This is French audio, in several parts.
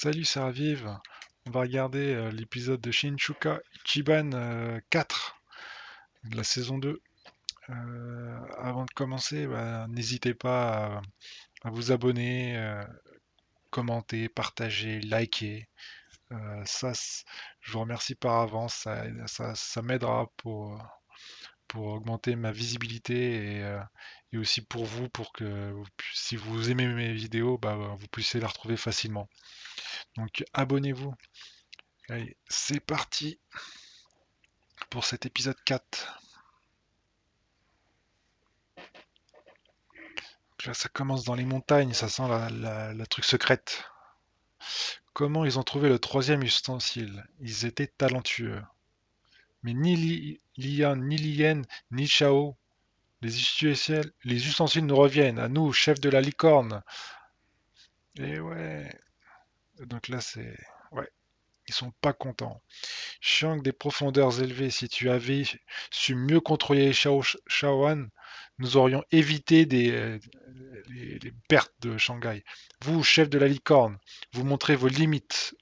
Salut, ça ravive. On va regarder l'épisode de Shinchuka Ichiban 4 de la saison 2. Avant de commencer, n'hésitez pas à vous abonner, commenter, partager, liker. Je vous remercie par avance. Ça m'aidera pour augmenter ma visibilité et aussi pour vous, pour que si vous aimez mes vidéos, vous puissiez les retrouver facilement. Donc abonnez-vous. Allez, c'est parti pour cet épisode 4. Là, ça commence dans les montagnes, ça sent la truc secrète. Comment ils ont trouvé le troisième ustensile? Ils étaient talentueux. Mais ni Lian, ni Lien, ni Chao, les ustensiles nous reviennent. À nous, chef de la licorne. Et ouais. Donc là, c'est... Ouais, ils sont pas contents. Chiang des profondeurs élevées, si tu avais su mieux contrôler Shaoan, nous aurions évité les pertes de Shanghai. Vous, chef de la licorne, vous montrez vos limites.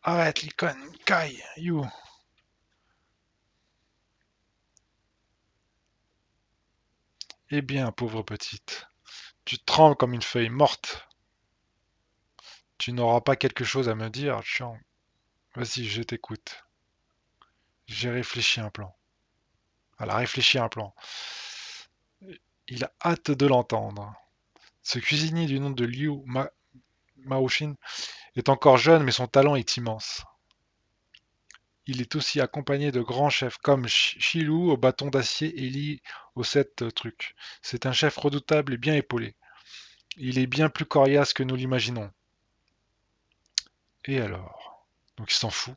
Arrête, licorne, Kai, you. Eh bien, pauvre petite, tu trembles comme une feuille morte. Tu n'auras pas quelque chose à me dire, Chiang. Vas-y, je t'écoute. J'ai réfléchi à un plan. Elle a réfléchi à un plan. Il a hâte de l'entendre. Ce cuisinier du nom de Maoshin est encore jeune, mais son talent est immense. Il est aussi accompagné de grands chefs comme Shilou au bâton d'acier et Li aux 7 trucs. C'est un chef redoutable et bien épaulé. Il est bien plus coriace que nous l'imaginons. Et alors? Donc il s'en fout.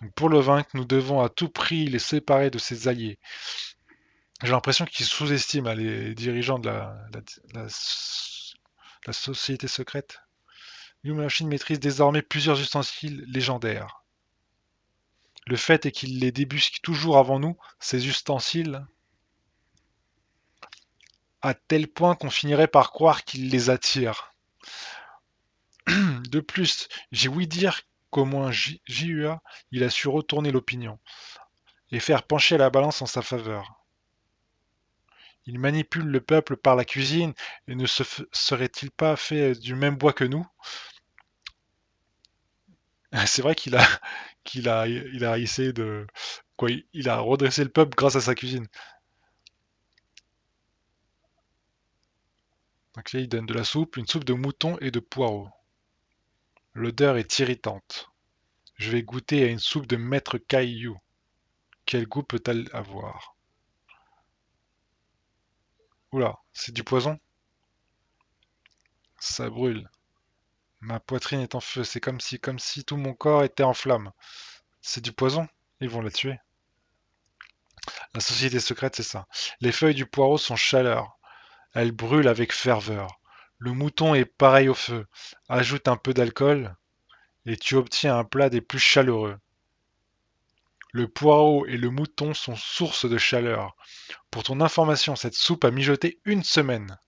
Donc pour le vaincre, nous devons à tout prix les séparer de ses alliés. J'ai l'impression qu'il sous-estime les dirigeants de la société secrète. Liu Machine maîtrise désormais plusieurs ustensiles légendaires. Le fait est qu'il les débusque toujours avant nous, ces ustensiles, à tel point qu'on finirait par croire qu'il les attire. De plus, j'ai ouï dire qu'au moins JUA, il a su retourner l'opinion et faire pencher la balance en sa faveur. Il manipule le peuple par la cuisine et ne serait-il pas fait du même bois que nous? C'est vrai qu'il a essayé de quoi, il a redressé le peuple grâce à sa cuisine. Donc là, il donne de la soupe, une soupe de mouton et de poireaux. L'odeur est irritante. Je vais goûter à une soupe de maître Caillou. Quel goût peut-elle avoir? Oula, c'est du poison? Ça brûle. Ma poitrine est en feu. C'est comme si tout mon corps était en flammes. C'est du poison? Ils vont la tuer. La société secrète, c'est ça. Les feuilles du poireau sont chaleur. Elles brûlent avec ferveur. Le mouton est pareil au feu. Ajoute un peu d'alcool et tu obtiens un plat des plus chaleureux. Le poireau et le mouton sont source de chaleur. Pour ton information, cette soupe a mijoté une semaine.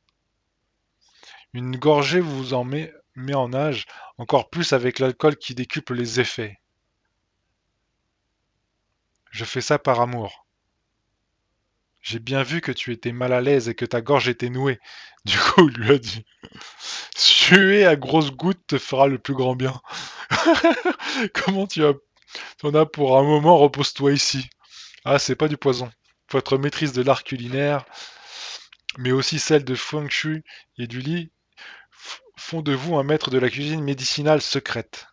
Une gorgée vous en met en nage, encore plus avec l'alcool qui décuple les effets. Je fais ça par amour. J'ai bien vu que tu étais mal à l'aise et que ta gorge était nouée. Du coup, il lui a dit, suer à grosses gouttes te fera le plus grand bien. Comment tu en as pour un moment, repose-toi ici. Ah, c'est pas du poison. Votre maîtrise de l'art culinaire, mais aussi celle de feng shui et du lit, font de vous un maître de la cuisine médicinale secrète.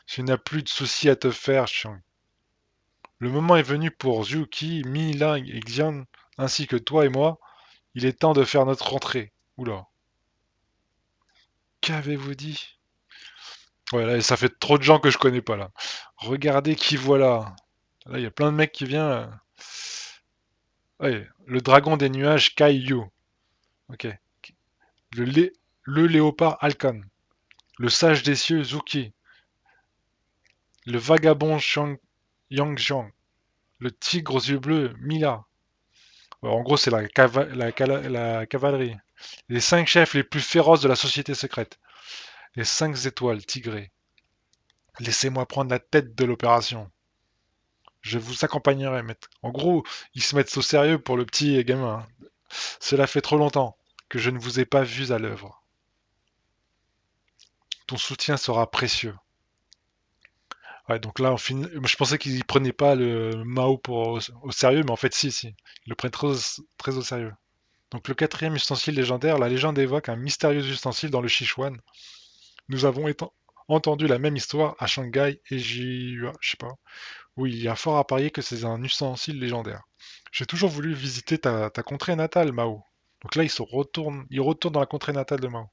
Tu n'as plus de soucis à te faire, Chiang. Le moment est venu pour Zhuki, Mi, Ling et Xian, ainsi que toi et moi. Il est temps de faire notre rentrée. Oula. Qu'avez-vous dit? Ouais, là, ça fait trop de gens que je connais pas, là. Regardez qui voilà. Là, il y a plein de mecs qui viennent. Ouais, le dragon des nuages, Kaiju. Ok. Le, le léopard, Alkan. Le sage des cieux, Zuki. Le vagabond, Yangjiang. Le tigre aux yeux bleus, Mila. Ouais, en gros, c'est la cavalerie. Les 5 chefs les plus féroces de la société secrète. Les 5 étoiles, tigrés. Laissez-moi prendre la tête de l'opération. Je vous accompagnerai, maître. En gros, ils se mettent au sérieux pour le petit gamin. Cela fait trop longtemps que je ne vous ai pas vus à l'œuvre. Ton soutien sera précieux. Ouais, donc là, je pensais qu'ils prenaient pas le Mao au sérieux, mais en fait, si. Ils le prennent très au sérieux. Donc le quatrième ustensile légendaire, la légende évoque un mystérieux ustensile dans le Sichuan. Nous avons entendu la même histoire à Shanghai et je sais pas. Oui, il y a fort à parier que c'est un ustensile légendaire. J'ai toujours voulu visiter ta contrée natale, Mao. Donc là, il retourne dans la contrée natale de Mao.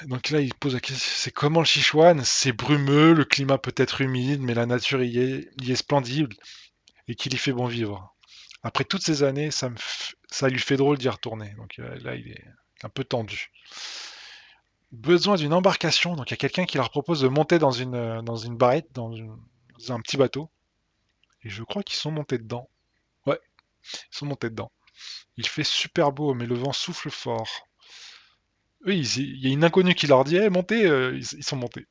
Donc là, il pose la question, c'est comment le Sichuan? C'est brumeux, le climat peut être humide, mais la nature y est splendide et qu'il y fait bon vivre. Après toutes ces années, ça lui fait drôle d'y retourner. Donc là, il est un peu tendu. Besoin d'une embarcation. Donc il y a quelqu'un qui leur propose de monter dans une barrette, dans un petit bateau. Et je crois qu'ils sont montés dedans. Ouais, ils sont montés dedans. Il fait super beau, mais le vent souffle fort. Oui, il y a une inconnue qui leur dit hey, montez, ils sont montés.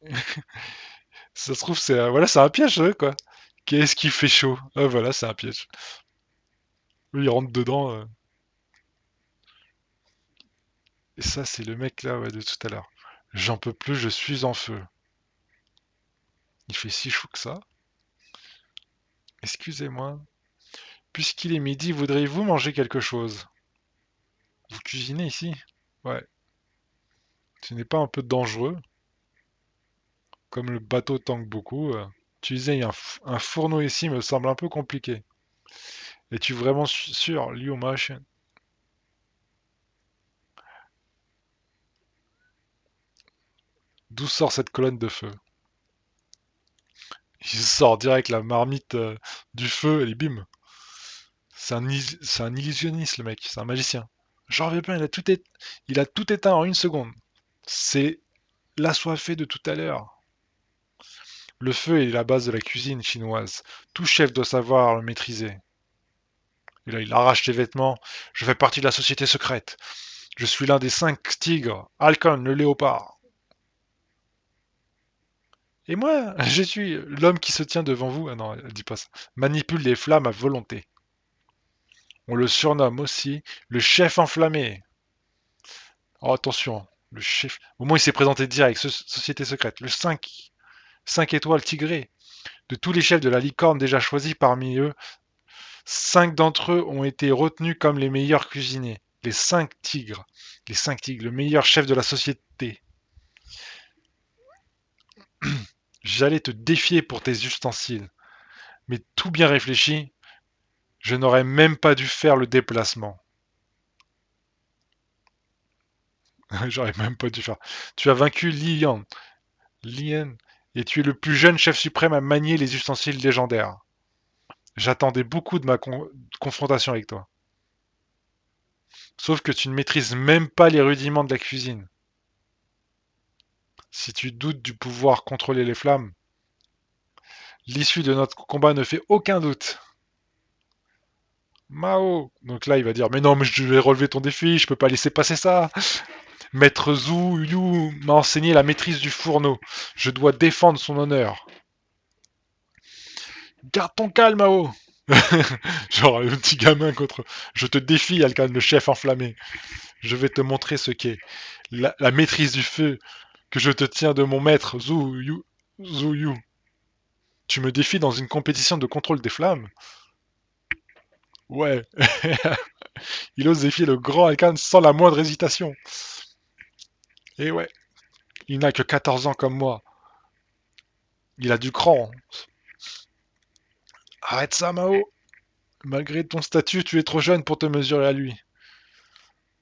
Ça se trouve, voilà, c'est un piège, quoi. Qu'est-ce qui fait chaud? Ah, voilà, c'est un piège. Eux, ils rentrent dedans. Et ça, c'est le mec là, ouais, de tout à l'heure. J'en peux plus, je suis en feu. Il fait si chaud que ça. Excusez-moi. Puisqu'il est midi, voudriez-vous manger quelque chose? Vous cuisinez ici? Ouais. Ce n'est pas un peu dangereux? Comme le bateau tangue beaucoup, utiliser un fourneau ici me semble un peu compliqué. Es-tu vraiment sûr, Liu Mash? D'où sort cette colonne de feu? Il sort direct la marmite du feu et bim. C'est un illusionniste le mec, c'est un magicien. J'en reviens pas, il a tout éteint en une seconde. C'est l'assoiffé de tout à l'heure. Le feu est la base de la cuisine chinoise. Tout chef doit savoir le maîtriser. Et là, il arrache ses vêtements. Je fais partie de la société secrète. Je suis l'un des 5 tigres. Halcon, le léopard. Et moi, je suis l'homme qui se tient devant vous. Ah non, elle dit pas ça. Manipule les flammes à volonté. On le surnomme aussi le chef enflammé. Oh, attention, le chef. Au moins, il s'est présenté direct. Société secrète. Le 5 étoiles tigré. De tous les chefs de la licorne déjà choisis parmi eux, 5 d'entre eux ont été retenus comme les meilleurs cuisiniers. Les 5 tigres. Les 5 tigres, le meilleur chef de la société. J'allais te défier pour tes ustensiles. Mais tout bien réfléchi, je n'aurais même pas dû faire le déplacement. J'aurais même pas dû faire. Tu as vaincu Lian, et tu es le plus jeune chef suprême à manier les ustensiles légendaires. J'attendais beaucoup de ma confrontation avec toi. Sauf que tu ne maîtrises même pas les rudiments de la cuisine. Si tu doutes du pouvoir contrôler les flammes, l'issue de notre combat ne fait aucun doute. Mao. Donc là, il va dire, mais non, mais je vais relever ton défi, je peux pas laisser passer ça. Maître Zhu Yu m'a enseigné la maîtrise du fourneau. Je dois défendre son honneur. Garde ton calme, Mao. Genre le petit gamin contre. Je te défie, Alcan, le chef enflammé. Je vais te montrer ce qu'est la maîtrise du feu que je te tiens de mon maître Zhu Yu. Tu me défies dans une compétition de contrôle des flammes? Ouais. Il ose défier le grand Alcan sans la moindre hésitation. Et ouais, il n'a que 14 ans comme moi. Il a du cran. Arrête ça, Mao. Malgré ton statut, tu es trop jeune pour te mesurer à lui.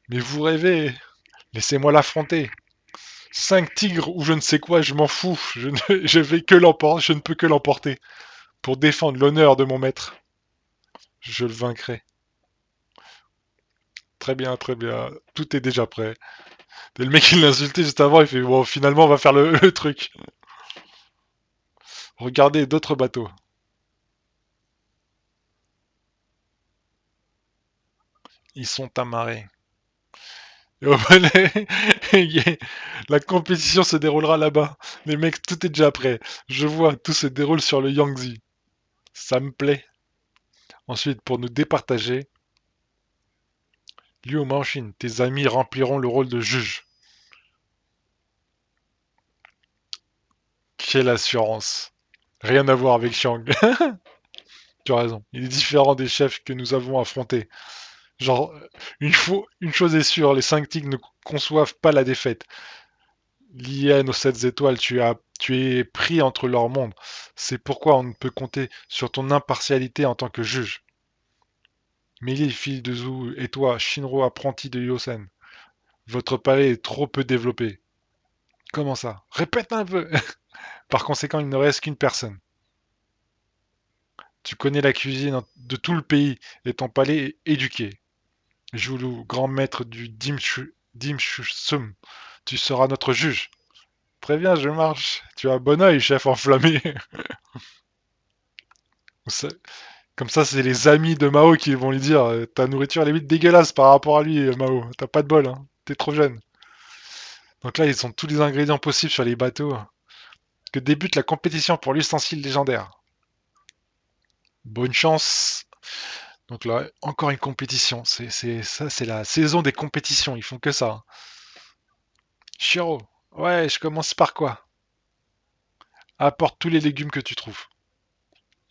Mais vous rêvez. Laissez-moi l'affronter. 5 tigres ou je ne sais quoi, je m'en fous. Je vais que l'emporter. Je ne peux que l'emporter. Pour défendre l'honneur de mon maître. Je le vaincrai. Très bien, très bien. Tout est déjà prêt. Et le mec, il l'a insulté juste avant. Il fait bon, finalement, on va faire le truc. Regardez d'autres bateaux. Ils sont amarrés. Et au palais, la compétition se déroulera là-bas. Les mecs, tout est déjà prêt. Je vois, tout se déroule sur le Yangtze. Ça me plaît. Ensuite, pour nous départager, Liu Maoshin, tes amis rempliront le rôle de juge. Quelle assurance. Rien à voir avec Xiang. Tu as raison. Il est différent des chefs que nous avons affrontés. Genre, une chose est sûre, les 5 tigres ne conçoivent pas la défaite. L'hyène aux 7 étoiles, tu es pris entre leurs mondes. C'est pourquoi on ne peut compter sur ton impartialité en tant que juge. Mélie, fille de Zhou, et toi, Shinro, apprenti de Yosen, votre palais est trop peu développé. Comment ça? Répète un peu. Par conséquent, il ne reste qu'une personne. Tu connais la cuisine de tout le pays et ton palais est éduqué. Joulou, grand maître du Dim Sum, tu seras notre juge. Très bien, je marche. Tu as un bon oeil, chef enflammé. Comme ça, c'est les amis de Mao qui vont lui dire ta nourriture est limite dégueulasse par rapport à lui, Mao. T'as pas de bol, hein. T'es trop jeune. Donc là, ils ont tous les ingrédients possibles sur les bateaux. Que débute la compétition pour l'ustensile légendaire. Bonne chance. Donc là, encore une compétition. Ça, c'est la saison des compétitions. Ils font que ça. Shiro, ouais, je commence par quoi? Apporte tous les légumes que tu trouves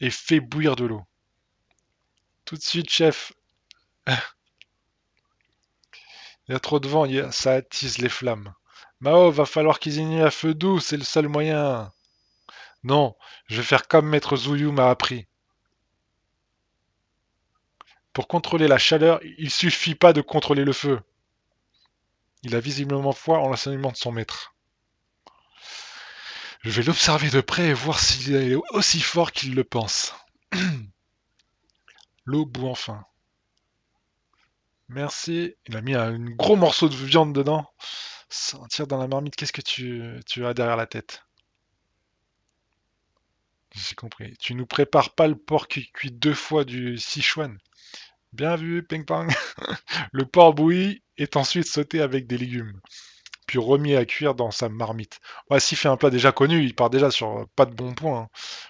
et fais bouillir de l'eau. Tout de suite, chef. Il y a trop de vent, ça attise les flammes. Mao, va falloir cuisiner à feu doux, c'est le seul moyen. Non, je vais faire comme Maître Zouyu m'a appris. Pour contrôler la chaleur, il suffit pas de contrôler le feu. Il a visiblement foi en l'enseignement de son maître. Je vais l'observer de près et voir s'il est aussi fort qu'il le pense. L'eau bout enfin. Merci. Il a mis un gros morceau de viande dedans. Sentir dans la marmite, qu'est-ce que tu as derrière la tête? J'ai compris. Tu nous prépares pas le porc cuit 2 fois du Sichuan. Bien vu, ping pong. Le porc bouilli est ensuite sauté avec des légumes, puis remis à cuire dans sa marmite. Ouais, s'il fait un plat déjà connu, il part déjà sur pas de bons points, hein.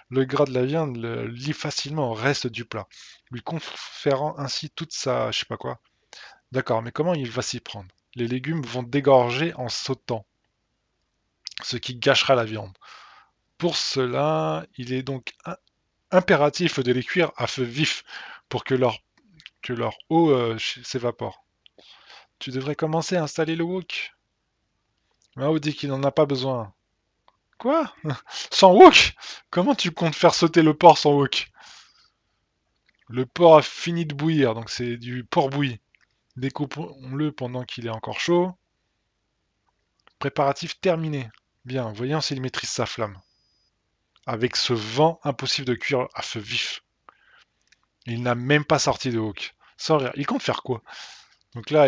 Le gras de la viande le lie facilement au reste du plat, lui conférant ainsi toute sa... je sais pas quoi. D'accord, mais comment il va s'y prendre? Les légumes vont dégorger en sautant, ce qui gâchera la viande. Pour cela, il est donc impératif de les cuire à feu vif pour que leur eau s'évapore. Tu devrais commencer à installer le wok. Mao dit qu'il n'en a pas besoin. Quoi? Sans wok? Comment tu comptes faire sauter le porc sans wok? Le porc a fini de bouillir, donc c'est du porc bouilli. Découpons-le pendant qu'il est encore chaud. Préparatif terminé. Bien, voyons s'il maîtrise sa flamme. Avec ce vent, impossible de cuire à feu vif. Il n'a même pas sorti de wok. Sans rire. Il compte faire quoi? Donc là,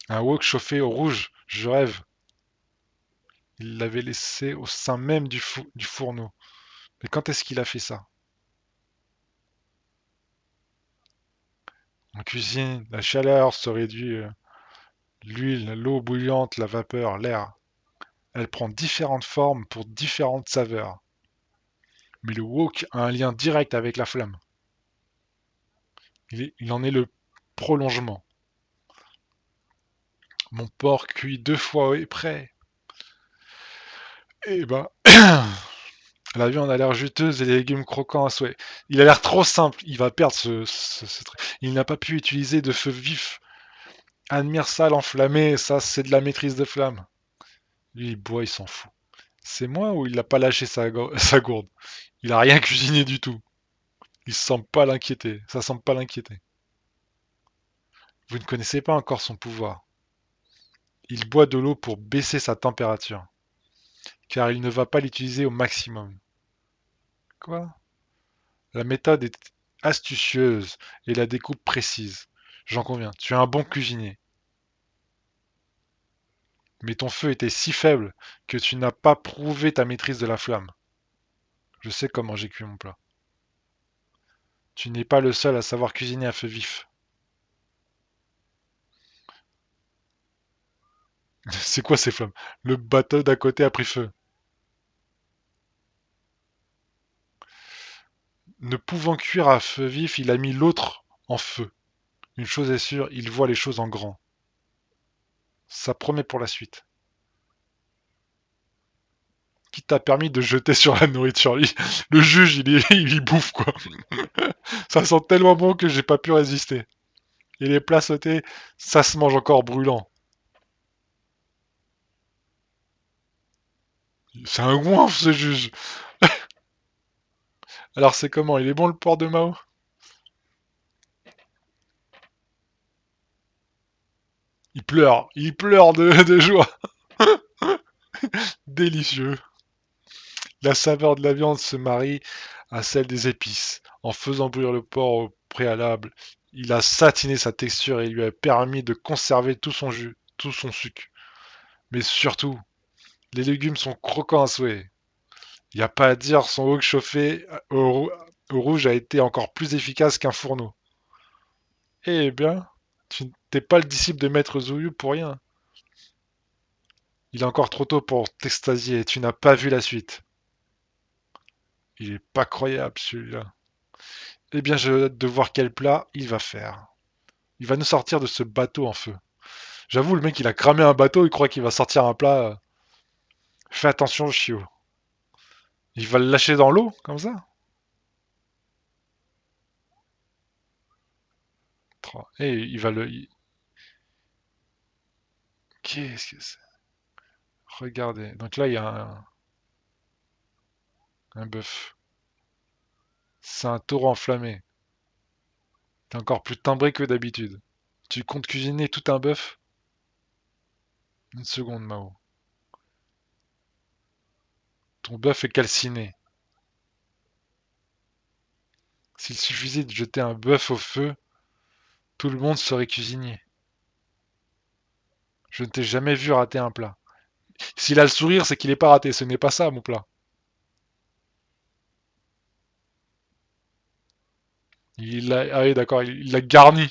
un wok chauffé au rouge, je rêve. Il l'avait laissé au sein même du fourneau. Mais quand est-ce qu'il a fait ça? En cuisine, la chaleur se réduit, l'huile, l'eau bouillante, la vapeur, l'air. Elle prend différentes formes pour différentes saveurs. Mais le wok a un lien direct avec la flamme. Il en est le prolongement. Mon porc cuit 2 fois est prêt. Eh ben, la viande a l'air juteuse et les légumes croquants à souhait. Il a l'air trop simple, il va perdre ce truc. Il n'a pas pu utiliser de feu vif. Admire ça, l'enflammé, ça c'est de la maîtrise de flamme. Lui, il boit, il s'en fout. C'est moi ou il n'a pas lâché sa gourde? Il a rien cuisiné du tout. Il semble pas l'inquiéter. Ça semble pas l'inquiéter. Vous ne connaissez pas encore son pouvoir. Il boit de l'eau pour baisser sa température, car il ne va pas l'utiliser au maximum. Quoi? La méthode est astucieuse et la découpe précise. J'en conviens, tu es un bon cuisinier. Mais ton feu était si faible que tu n'as pas prouvé ta maîtrise de la flamme. Je sais comment j'ai cuit mon plat. Tu n'es pas le seul à savoir cuisiner à feu vif. C'est quoi ces flammes? Le bateau d'à côté a pris feu. Ne pouvant cuire à feu vif, il a mis l'autre en feu. Une chose est sûre, il voit les choses en grand. Ça promet pour la suite. Qui t'a permis de jeter sur la nourriture? Le juge, il y bouffe, quoi. Ça sent tellement bon que j'ai pas pu résister. Et les plats sautés, ça se mange encore brûlant. C'est un goinfre, ce juge. Alors c'est comment? Il est bon le porc de Mao? Il pleure de joie. Délicieux. La saveur de la viande se marie à celle des épices. En faisant bouillir le porc au préalable, il a satiné sa texture et lui a permis de conserver tout son jus, tout son sucre. Mais surtout, les légumes sont croquants à souhait. Il n'y a pas à dire, son wok chauffé au rouge a été encore plus efficace qu'un fourneau. Eh bien, tu n'es pas le disciple de Maître Zouyu pour rien. Il est encore trop tôt pour t'extasier, tu n'as pas vu la suite. Il est pas croyable celui-là. Eh bien, j'ai hâte de voir quel plat il va faire. Il va nous sortir de ce bateau en feu. J'avoue, le mec, il a cramé un bateau, il croit qu'il va sortir un plat. Fais attention, Chio. Il va le lâcher dans l'eau, comme ça. Et il va le... Qu'est-ce que c'est? Regardez. Donc là, il y a un bœuf. C'est un taureau enflammé. T'es encore plus timbré que d'habitude. Tu comptes cuisiner tout un bœuf? Une seconde, Mao. Ton bœuf est calciné. S'il suffisait de jeter un bœuf au feu, tout le monde serait cuisinier. Je ne t'ai jamais vu rater un plat. S'il a le sourire, c'est qu'il n'est pas raté. Ce n'est pas ça, mon plat. Ah oui, d'accord, il l'a garni.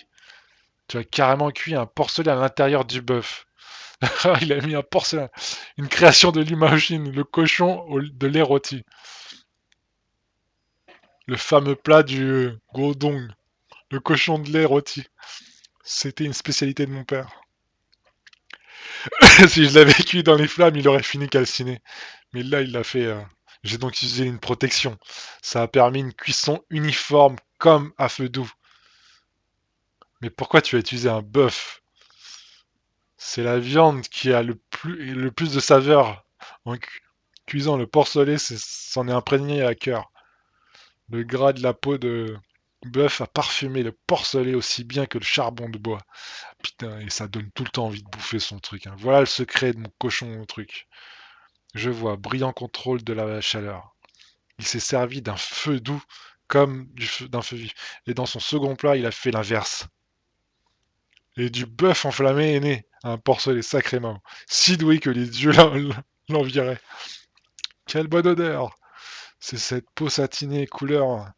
Tu as carrément cuit un porcelet à l'intérieur du bœuf. Il a mis un porcelain. Une création de l'imagine, le cochon de lait rôti. Le fameux plat du godong, le cochon de lait rôti. C'était une spécialité de mon père. Si je l'avais cuit dans les flammes, il aurait fini calciné. Mais là, il l'a fait. J'ai donc utilisé une protection. Ça a permis une cuisson uniforme comme à feu doux. Mais pourquoi tu as utilisé un bœuf? C'est la viande qui a le plus de saveur. En cuisant le porcelet, s'en est imprégné à cœur. Le gras de la peau de bœuf a parfumé le porcelet aussi bien que le charbon de bois. Putain, et ça donne tout le temps envie de bouffer son truc, hein. Voilà le secret de mon cochon au truc. Je vois, brillant contrôle de la chaleur. Il s'est servi d'un feu doux comme d'un feu vif. Et dans son second plat, il a fait l'inverse. Et du bœuf enflammé est né un porcelet sacrément. Si doué que les dieux l'envieraient. Quelle bonne odeur! C'est cette peau satinée couleur.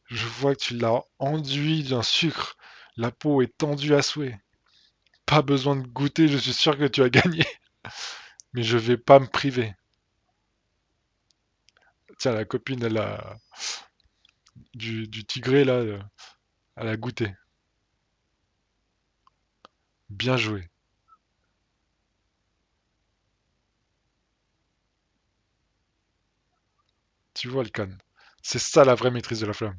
Je vois que tu l'as enduit d'un sucre. La peau est tendue à souhait. Pas besoin de goûter, je suis sûr que tu as gagné. Mais je vais pas me priver. Tiens, la copine du tigré, là, elle a goûté. Bien joué. Tu vois, le can. C'est ça la vraie maîtrise de la flamme.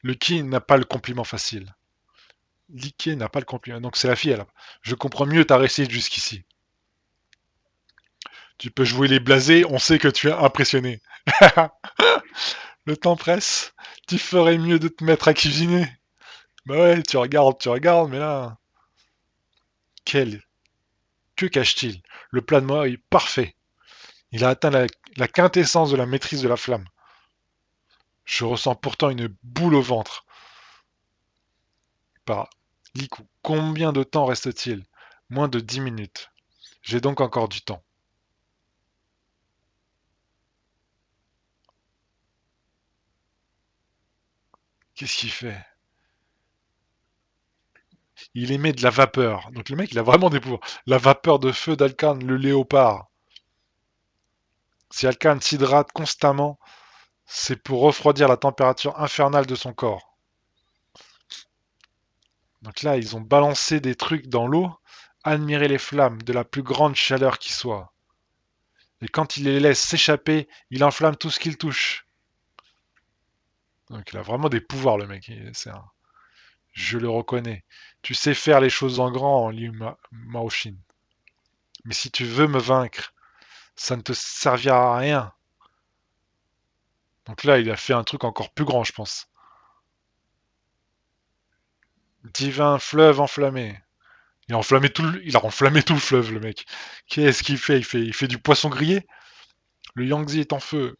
Le qui n'a pas le compliment facile. L'Ike n'a pas le compliment. Donc c'est la fille, elle. Je comprends mieux ta réussite jusqu'ici. Tu peux jouer les blasés, on sait que tu es impressionné. Le temps presse. Tu ferais mieux de te mettre à cuisiner. Bah ouais, tu regardes, mais là... Quel... Que cache-t-il? Le plat de moi est parfait. Il a atteint la quintessence de la maîtrise de la flamme. Je ressens pourtant une boule au ventre. Par Liku, combien de temps reste-t-il? Moins de 10 minutes. J'ai donc encore du temps. Qu'est-ce qu'il fait? il émet de la vapeur. Donc le mec, il a vraiment des pouvoirs. La vapeur de feu d'Alcan, le léopard. Si Alcan s'hydrate constamment, c'est pour refroidir la température infernale de son corps. Donc là, ils ont balancé des trucs dans l'eau. Admirer les flammes de la plus grande chaleur qui soit. Et quand il les laisse s'échapper, il enflamme tout ce qu'il touche. Donc il a vraiment des pouvoirs, le mec. Je le reconnais. Tu sais faire les choses en grand, Liu Maoshin. Mais si tu veux me vaincre, ça ne te servira à rien. Donc là, il a fait un truc encore plus grand, je pense. Divin fleuve enflammé. Il a enflammé tout le fleuve, le mec. Qu'est-ce qu'il fait? Il fait du poisson grillé. Le Yangtze est en feu.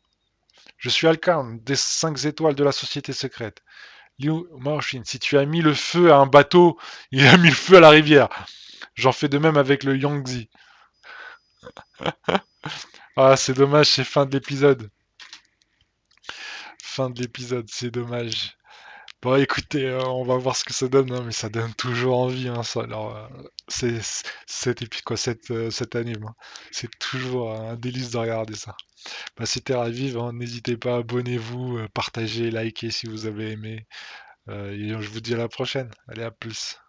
Je suis Alcan, des 5 étoiles de la société secrète. Liu Maoshin, si tu as mis le feu à un bateau, il a mis le feu à la rivière. J'en fais de même avec le Yangtze. Ah, c'est dommage, c'est fin de l'épisode. Fin de l'épisode, c'est dommage. Bon, écoutez, on va voir ce que ça donne, hein, mais ça donne toujours envie, hein, ça. Alors, cet quoi, cet anime, hein. C'est toujours un délice de regarder ça. Bah, c'était Ravive, hein, n'hésitez pas, abonnez-vous, partagez, likez si vous avez aimé, et je vous dis à la prochaine. Allez, à plus.